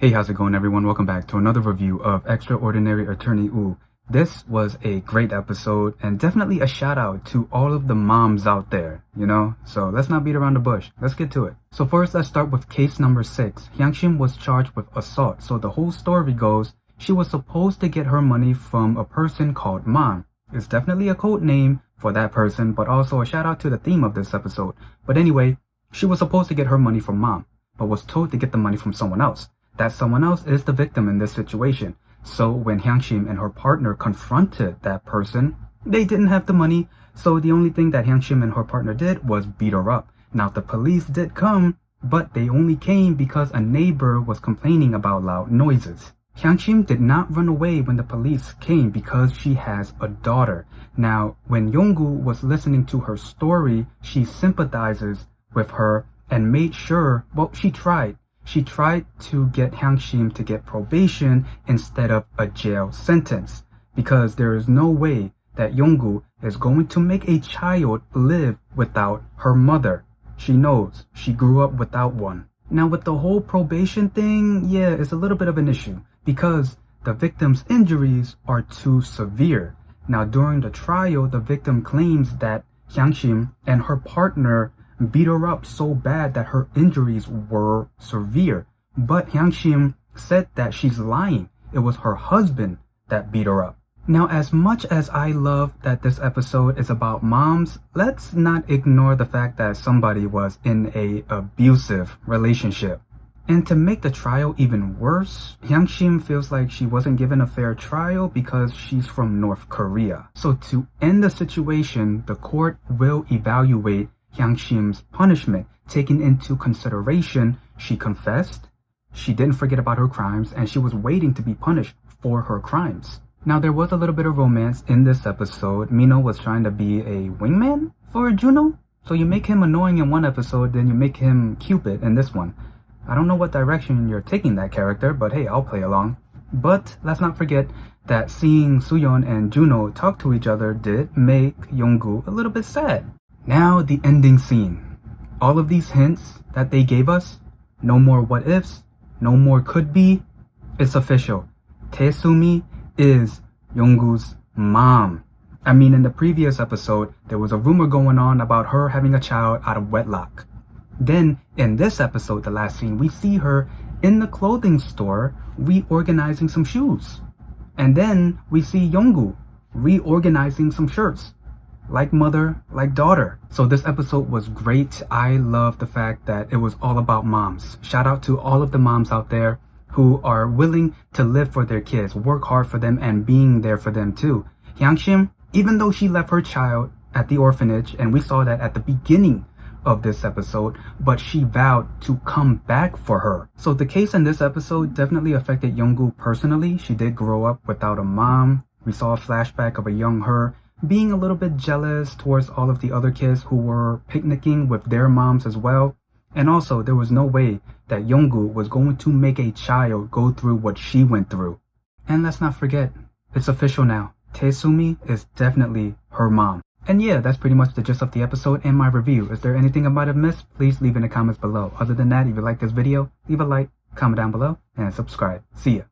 Hey, how's it going everyone? Welcome back to another review of Extraordinary Attorney Woo. This was a great episode and definitely a shout out to all of the moms out there, So let's not beat around the bush. Let's get to it. So first, let's start with case number 6. Hyangshim was charged with assault. So the whole story goes, she was supposed to get her money from a person called Mom. It's definitely a code name for that person, but also a shout out to the theme of this episode. But anyway, she was supposed to get her money from Mom, but was told to get the money from someone else. That someone else is the victim in this situation. So when Hyangshim and her partner confronted that person, they didn't have the money. So the only thing that Hyangshim and her partner did was beat her up. Now the police did come, but they only came because a neighbor was complaining about loud noises. Hyangshim did not run away when the police came because she has a daughter. Now when Yonggu was listening to her story, she sympathizes with her and made sure, she tried. She tried to get Hyangshim to get probation instead of a jail sentence, because there is no way that Yonggu is going to make a child live without her mother. She knows she grew up without one. Now with the whole probation thing, it's a little bit of an issue because the victim's injuries are too severe. Now during the trial, the victim claims that Hyangshim and her partner beat her up so bad that her injuries were severe. But Hyangshim said that she's lying. It was her husband that beat her up. Now, as much as I love that this episode is about moms, let's not ignore the fact that somebody was in a abusive relationship. And to make the trial even worse, Hyangshim feels like she wasn't given a fair trial because she's from North Korea. So to end the situation, the court will evaluate Hyangshim's punishment, taking into consideration she confessed, she didn't forget about her crimes, and she was waiting to be punished for her crimes. Now there was a little bit of romance in this episode. Mino was trying to be a wingman for Juno. So you make him annoying in one episode, then you make him Cupid in this one. I don't know what direction you're taking that character, but hey, I'll play along. But let's not forget that seeing Suyeon and Juno talk to each other did make Yonggu a little bit sad. Now the ending scene. All of these hints that they gave us, no more what ifs, no more could be, it's official. Taesumi is Yonggu's mom. I mean, in the previous episode, there was a rumor going on about her having a child out of wedlock. Then in this episode, the last scene, we see her in the clothing store reorganizing some shoes. And then we see Yonggu reorganizing some shirts. Like mother, like daughter. So this episode was great. I love the fact that it was all about moms. Shout out to all of the moms out there who are willing to live for their kids, work hard for them, and being there for them too. Hyangshim, even though she left her child at the orphanage, and we saw that at the beginning of this episode, but she vowed to come back for her. So the case in this episode definitely affected Yonggu personally. She did grow up without a mom. We saw a flashback of a young her being a little bit jealous towards all of the other kids who were picnicking with their moms as well. And also, there was no way that Yonggu was going to make a child go through what she went through. And let's not forget, it's official now. Taesumi is definitely her mom. And that's pretty much the gist of the episode and my review. Is there anything I might have missed? Please leave in the comments below. Other than that, if you like this video, leave a like, comment down below, and subscribe. See ya.